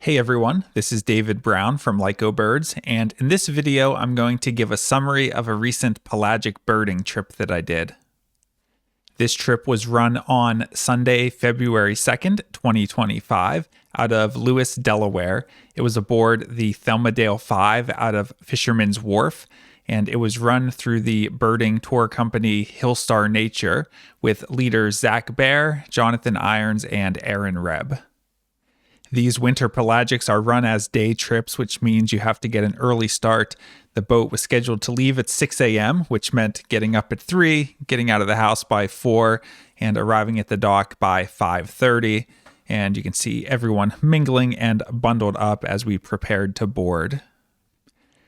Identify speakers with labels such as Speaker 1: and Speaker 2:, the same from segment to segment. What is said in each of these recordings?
Speaker 1: Hey everyone, this is David Brown from Lyco Birds, and in this video I'm going to give a summary of a recent pelagic birding trip that I did. This trip was run on Sunday, February 2nd, 2025, out of Lewes, Delaware. It was aboard the Thelma Dale V out of Fisherman's Wharf, and it was run through the birding tour company Hillstar Nature with leaders Zach Baer, Jonathan Irons, and Aaron Reb. These winter pelagics are run as day trips, which means you have to get an early start. The boat was scheduled to leave at 6 a.m., which meant getting up at 3, getting out of the house by 4, and arriving at the dock by 5:30. And you can see everyone mingling and bundled up as we prepared to board.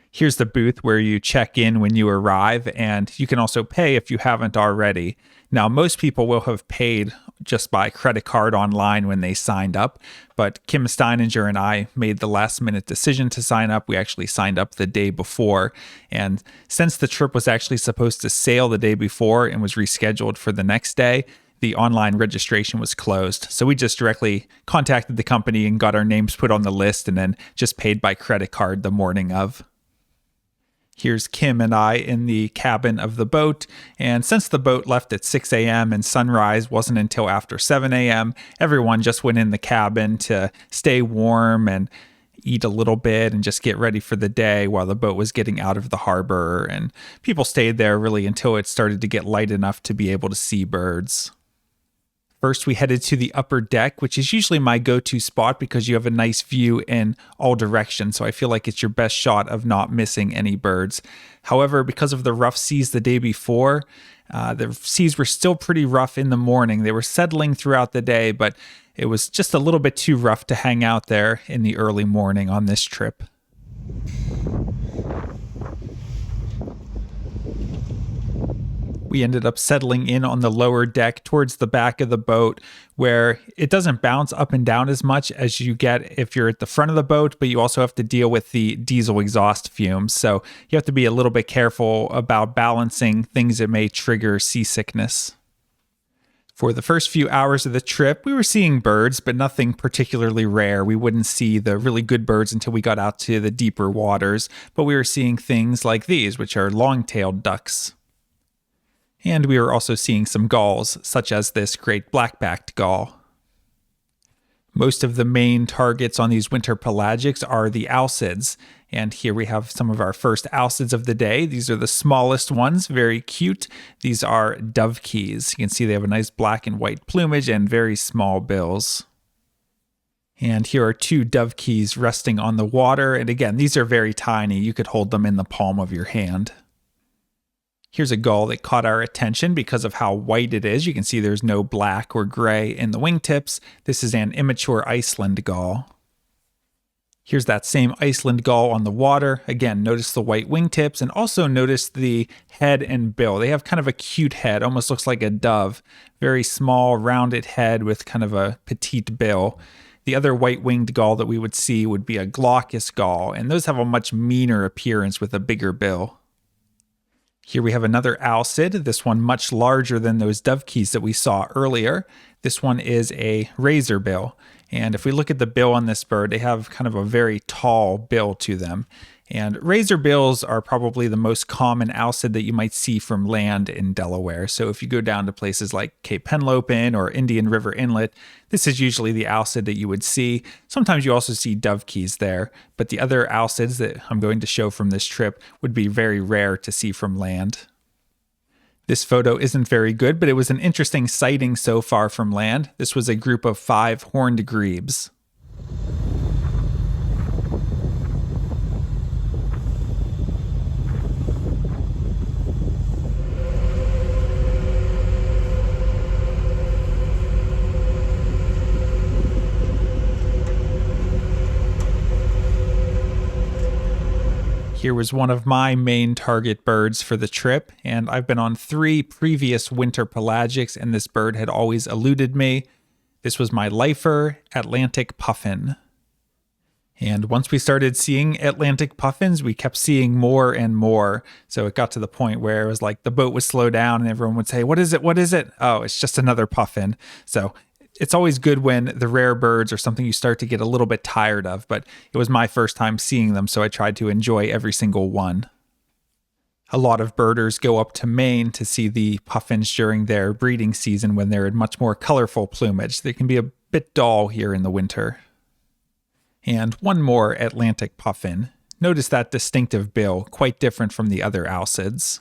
Speaker 1: Here's the booth where you check in when you arrive, and you can also pay if you haven't already. Now, most people will have paid just by credit card online when they signed up, but Kim Steininger and I made the last-minute decision to sign up. We actually signed up the day before, and since the trip was actually supposed to sail the day before and was rescheduled for the next day, the online registration was closed. So we just directly contacted the company and got our names put on the list and then just paid by credit card the morning of. Here's Kim and I in the cabin of the boat, and since the boat left at 6 a.m. and sunrise wasn't until after 7 a.m., everyone just went in the cabin to stay warm and eat a little bit and just get ready for the day while the boat was getting out of the harbor, and people stayed there really until it started to get light enough to be able to see birds. First, we headed to the upper deck, which is usually my go-to spot because you have a nice view in all directions, so I feel like it's your best shot of not missing any birds. However, because of the rough seas the day before, the seas were still pretty rough in the morning. They were settling throughout the day, but it was just a little bit too rough to hang out there in the early morning on this trip. We ended up settling in on the lower deck towards the back of the boat where it doesn't bounce up and down as much as you get if you're at the front of the boat, but you also have to deal with the diesel exhaust fumes. So you have to be a little bit careful about balancing things that may trigger seasickness. For the first few hours of the trip, we were seeing birds, but nothing particularly rare. We wouldn't see the really good birds until we got out to the deeper waters, but we were seeing things like these, which are long-tailed ducks. And we were also seeing some gulls, such as this great black-backed gull. Most of the main targets on these winter pelagics are the alcids, and here we have some of our first alcids of the day. These are the smallest ones, very cute. These are dovekies. You can see they have a nice black and white plumage and very small bills. And here are two dovekies resting on the water, and again, these are very tiny. You could hold them in the palm of your hand. Here's a gull that caught our attention because of how white it is. You can see there's no black or gray in the wingtips. This is an immature Iceland gull. Here's that same Iceland gull on the water. Again, notice the white wingtips and also notice the head and bill. They have kind of a cute head, almost looks like a dove. Very small, rounded head with kind of a petite bill. The other white-winged gull that we would see would be a glaucous gull, and those have a much meaner appearance with a bigger bill. Here we have another alcid, this one much larger than those dovekies that we saw earlier. This one is a razorbill, and if we look at the bill on this bird, they have kind of a very tall bill to them. And razorbills are probably the most common alcid that you might see from land in Delaware. So if you go down to places like Cape Henlopen or Indian River Inlet, this is usually the alcid that you would see. Sometimes you also see dovekies there, but the other alcids that I'm going to show from this trip would be very rare to see from land. This photo isn't very good, but it was an interesting sighting so far from land. This was a group of 5 horned grebes. Here was one of my main target birds for the trip, and I've been on 3 previous winter pelagics, and this bird had always eluded me. This was my lifer, Atlantic puffin. And once we started seeing Atlantic puffins, we kept seeing more and more. So it got to the point where it was like the boat would slow down and everyone would say, "What is it? What is it?" "Oh, it's just another puffin." So it's always good when the rare birds are something you start to get a little bit tired of, but it was my first time seeing them, so I tried to enjoy every single one. A lot of birders go up to Maine to see the puffins during their breeding season when they're in much more colorful plumage. They can be a bit dull here in the winter. And one more Atlantic puffin. Notice that distinctive bill, quite different from the other alcids.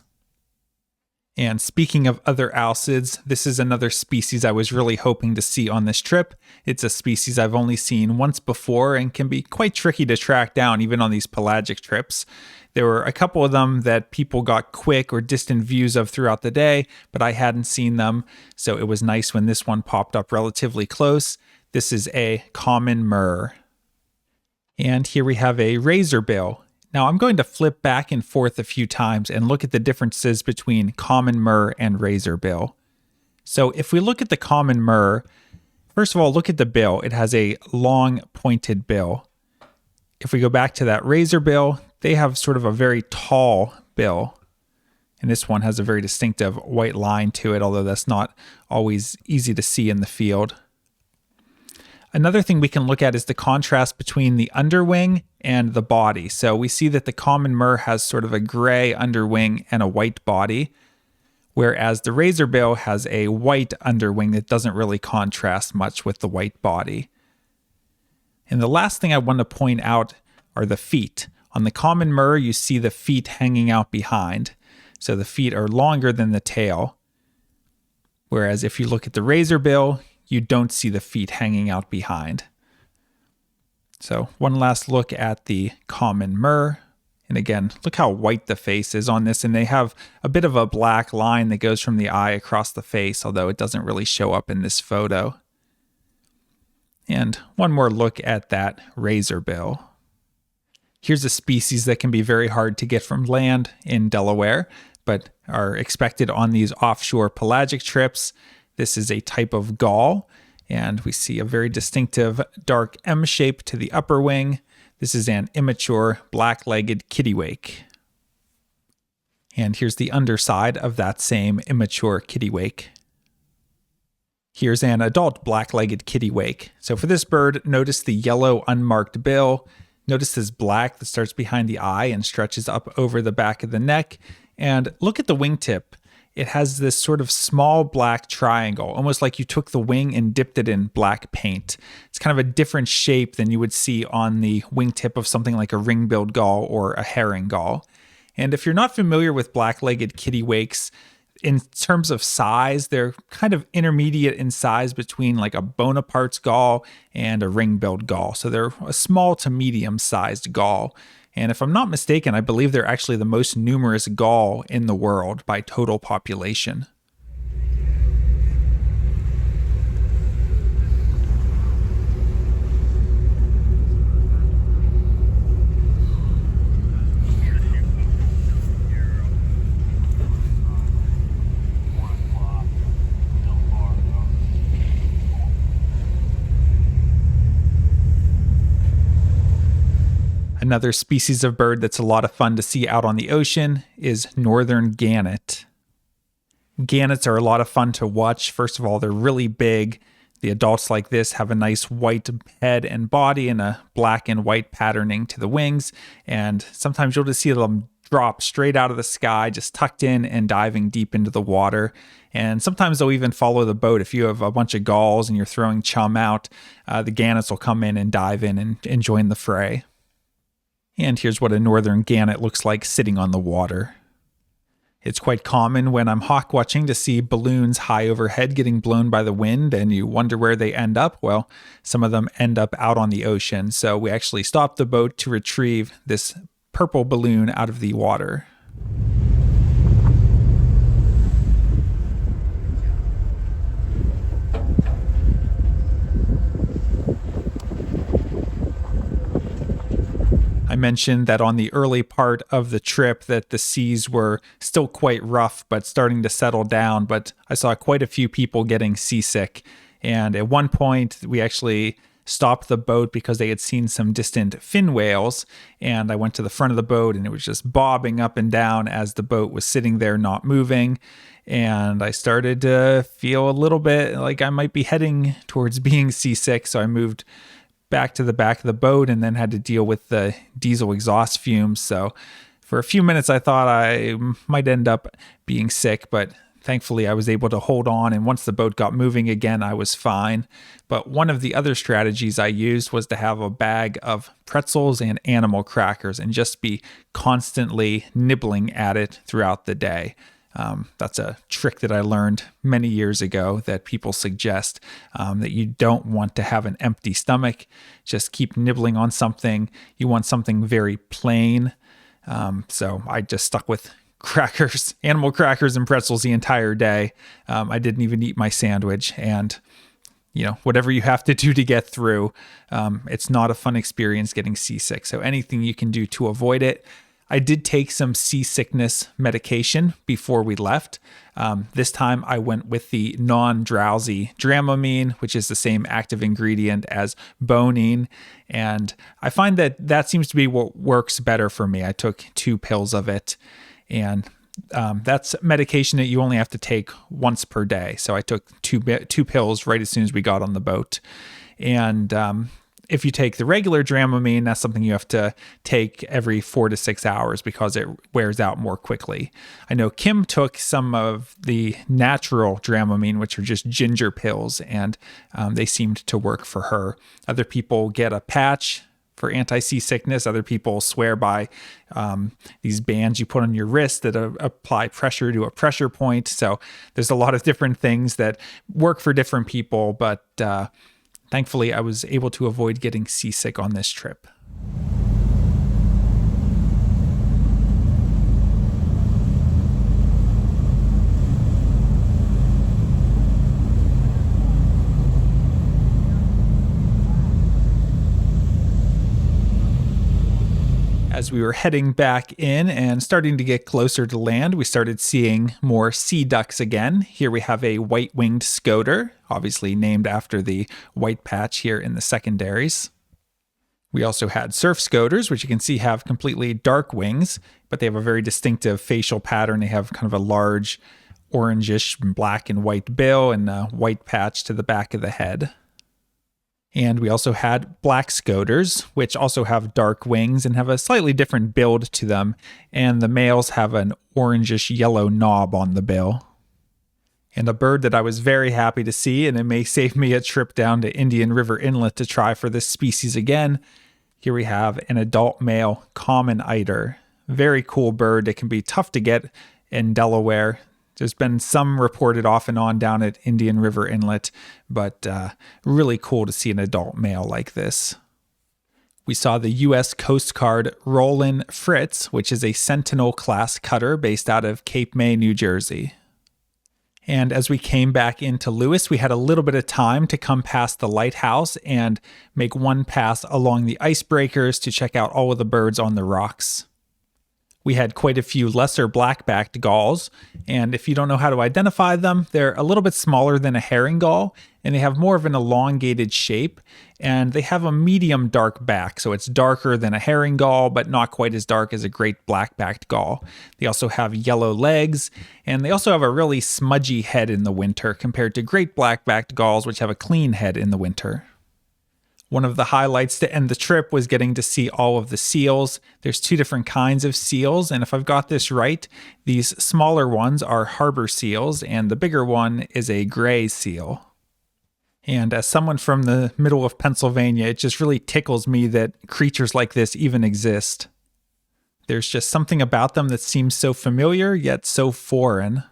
Speaker 1: And speaking of other alcids, this is another species I was really hoping to see on this trip. It's a species I've only seen once before and can be quite tricky to track down even on these pelagic trips. There were a couple of them that people got quick or distant views of throughout the day, but I hadn't seen them, so it was nice when this one popped up relatively close. This is a common murre. And here we have a razorbill. Now I'm going to flip back and forth a few times and look at the differences between common murre and razorbill. So if we look at the common murre, first of all, look at the bill. It has a long pointed bill. If we go back to that razorbill, they have sort of a very tall bill. And this one has a very distinctive white line to it, although that's not always easy to see in the field. Another thing we can look at is the contrast between the underwing and the body. So we see that the common murre has sort of a gray underwing and a white body, whereas the razorbill has a white underwing that doesn't really contrast much with the white body. And the last thing I want to point out are the feet. On the common murre, you see the feet hanging out behind. So the feet are longer than the tail. Whereas if you look at the razorbill, you don't see the feet hanging out behind. So one last look at the common murre. And again, look how white the face is on this. And they have a bit of a black line that goes from the eye across the face, although it doesn't really show up in this photo. And one more look at that razorbill. Here's a species that can be very hard to get from land in Delaware, but are expected on these offshore pelagic trips. This is a type of gull, and we see a very distinctive dark M shape to the upper wing. This is an immature black-legged kittiwake. And here's the underside of that same immature kittiwake. Here's an adult black-legged kittiwake. So for this bird, notice the yellow unmarked bill. Notice this black that starts behind the eye and stretches up over the back of the neck. And look at the wingtip. It has this sort of small black triangle, almost like you took the wing and dipped it in black paint. It's kind of a different shape than you would see on the wingtip of something like a ring-billed gull or a herring gull. And if you're not familiar with black-legged kittiwakes, in terms of size, they're kind of intermediate in size between like a Bonaparte's gull and a ring-billed gull. So they're a small to medium-sized gull. And if I'm not mistaken, I believe they're actually the most numerous gull in the world by total population. Another species of bird that's a lot of fun to see out on the ocean is northern gannet. Gannets are a lot of fun to watch. First of all, they're really big. The adults like this have a nice white head and body and a black and white patterning to the wings. And sometimes you'll just see them drop straight out of the sky, just tucked in and diving deep into the water. And sometimes they'll even follow the boat. If you have a bunch of gulls and you're throwing chum out, the gannets will come in and dive in and join the fray. And here's what a northern gannet looks like sitting on the water. It's quite common when I'm hawk watching to see balloons high overhead getting blown by the wind, and you wonder where they end up. Well, some of them end up out on the ocean. So we actually stopped the boat to retrieve this purple balloon out of the water. I mentioned that on the early part of the trip that the seas were still quite rough, but starting to settle down. But I saw quite a few people getting seasick. And at one point, we actually stopped the boat because they had seen some distant fin whales. And I went to the front of the boat and it was just bobbing up and down as the boat was sitting there not moving. And I started to feel a little bit like I might be heading towards being seasick. So I moved back to the back of the boat and then had to deal with the diesel exhaust fumes. So for a few minutes, I thought I might end up being sick, but thankfully I was able to hold on. And once the boat got moving again, I was fine. But one of the other strategies I used was to have a bag of pretzels and animal crackers and just be constantly nibbling at it throughout the day. That's a trick that I learned many years ago that people suggest, that you don't want to have an empty stomach. Just keep nibbling on something. You want something very plain. So I just stuck with crackers, animal crackers and pretzels the entire day. I didn't even eat my sandwich, and whatever you have to do to get through, it's not a fun experience getting seasick. So anything you can do to avoid it. I did take some seasickness medication before we left. This time I went with the non-drowsy Dramamine, which is the same active ingredient as Bonine. And I find that seems to be what works better for me. I took 2 pills of it, and that's medication that you only have to take once per day. So I took two pills right as soon as we got on the boat. And if you take the regular Dramamine, that's something you have to take every 4 to 6 hours because it wears out more quickly. I know Kim took some of the natural Dramamine, which are just ginger pills, and they seemed to work for her. Other people get a patch for anti-seasickness. Other people swear by these bands you put on your wrist that apply pressure to a pressure point. So there's a lot of different things that work for different people, but thankfully, I was able to avoid getting seasick on this trip. As we were heading back in and starting to get closer to land, we started seeing more sea ducks again. Here we have a white-winged scoter, obviously named after the white patch here in the secondaries. We also had surf scoters, which you can see have completely dark wings, but they have a very distinctive facial pattern. They have kind of a large orangish black and white bill and a white patch to the back of the head. And we also had black scoters, which also have dark wings and have a slightly different build to them. And the males have an orangish yellow knob on the bill. And a bird that I was very happy to see, and it may save me a trip down to Indian River Inlet to try for this species again. Here we have an adult male common eider. Very cool bird that can be tough to get in Delaware. There's been some reported off and on down at Indian River Inlet, but really cool to see an adult male like this. We saw the U.S. Coast Guard Roland Fritz, which is a Sentinel-class cutter based out of Cape May, New Jersey. And as we came back into Lewes, we had a little bit of time to come past the lighthouse and make one pass along the icebreakers to check out all of the birds on the rocks. We had quite a few lesser black-backed gulls, and if you don't know how to identify them, they're a little bit smaller than a herring gull, and they have more of an elongated shape, and they have a medium dark back, so it's darker than a herring gull, but not quite as dark as a great black-backed gull. They also have yellow legs, and they also have a really smudgy head in the winter compared to great black-backed gulls, which have a clean head in the winter. One of the highlights to end the trip was getting to see all of the seals. There's 2 different kinds of seals, and if I've got this right, these smaller ones are harbor seals, and the bigger one is a gray seal. And as someone from the middle of Pennsylvania, it just really tickles me that creatures like this even exist. There's just something about them that seems so familiar, yet so foreign.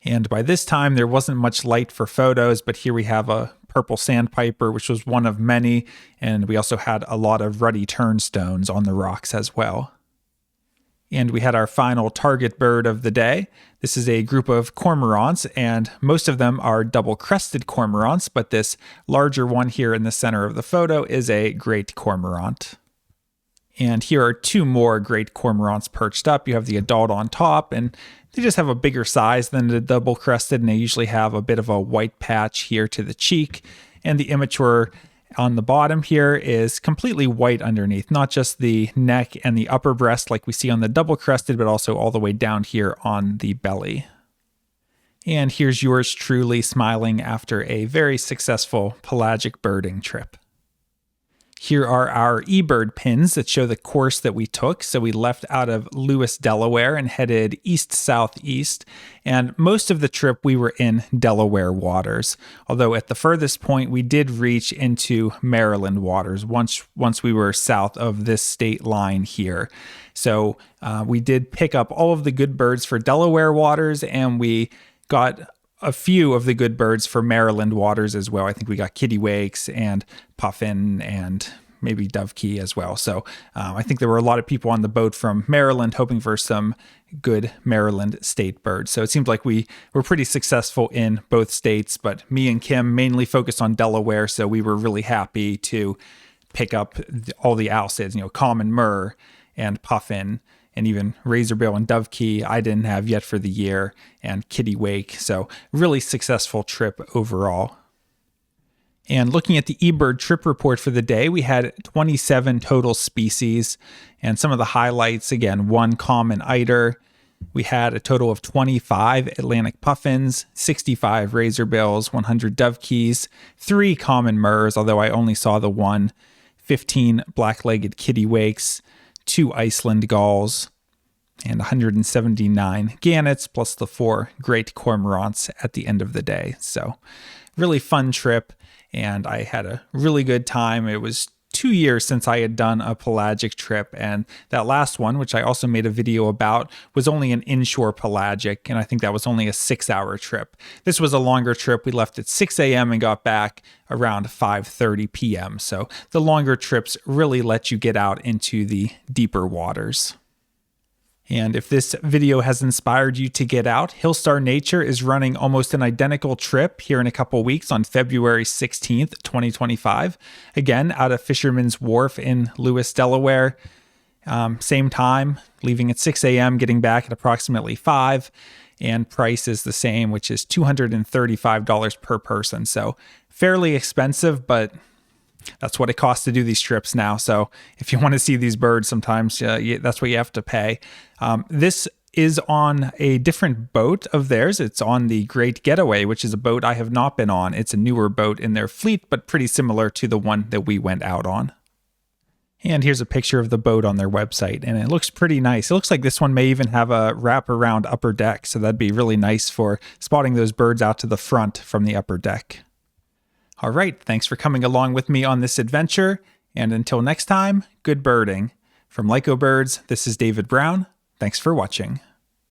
Speaker 1: And by this time, there wasn't much light for photos, but here we have a purple sandpiper, which was one of many, and we also had a lot of ruddy turnstones on the rocks as well. And we had our final target bird of the day. This is a group of cormorants, and most of them are double-crested cormorants, but this larger one here in the center of the photo is a great cormorant. And here are 2 more great cormorants perched up. You have the adult on top, and they just have a bigger size than the double-crested, and they usually have a bit of a white patch here to the cheek. And the immature on the bottom here is completely white underneath, not just the neck and the upper breast like we see on the double-crested, but also all the way down here on the belly. And here's yours truly smiling after a very successful pelagic birding trip. Here are our eBird pins that show the course that we took. So we left out of Lewes, Delaware and headed east-southeast. And most of the trip we were in Delaware waters. Although at the furthest point we did reach into Maryland waters once we were south of this state line here. So we did pick up all of the good birds for Delaware waters, and we got a few of the good birds for Maryland waters as well. I think we got Kittiwakes and Puffin and maybe Dovekie as well. So I think there were a lot of people on the boat from Maryland hoping for some good Maryland state birds. So it seems like we were pretty successful in both states, but me and Kim mainly focused on Delaware. So we were really happy to pick up all the owlsids, common murre and puffin, and even razorbill and dovekie I didn't have yet for the year, and kittiwake. So really successful trip overall. And looking at the eBird trip report for the day, we had 27 total species, and some of the highlights, again, 1 common eider. We had a total of 25 Atlantic puffins, 65 razorbills, 100 dovekies, 3 common murres, although I only saw the 1, 15 black-legged kittiwakes, 2 Iceland gulls, and 179 gannets, plus the 4 great cormorants at the end of the day. So really fun trip, and I had a really good time. It was 2 years since I had done a pelagic trip, and that last one, which I also made a video about, was only an inshore pelagic, and I think that was only a 6-hour trip. This was a longer trip. We left at 6 a.m. and got back around 5:30 p.m. So the longer trips really let you get out into the deeper waters. And if this video has inspired you to get out, Hillstar Nature is running almost an identical trip here in a couple weeks on February 16th, 2025. Again, out of Fisherman's Wharf in Lewes, Delaware. Same time, leaving at 6 a.m., getting back at approximately 5. And price is the same, which is $235 per person. So fairly expensive, but that's what it costs to do these trips now. So if you want to see these birds, sometimes that's what you have to pay. This is on a different boat of theirs. It's on the Great Getaway, which is a boat I have not been on. It's a newer boat in their fleet, but pretty similar to the one that we went out on. And here's a picture of the boat on their website, and it looks pretty nice. It looks like this one may even have a wraparound upper deck, so that'd be really nice for spotting those birds out to the front from the upper deck. All right, thanks for coming along with me on this adventure, and until next time, good birding. From Lyco Birds, this is David Brown. Thanks for watching.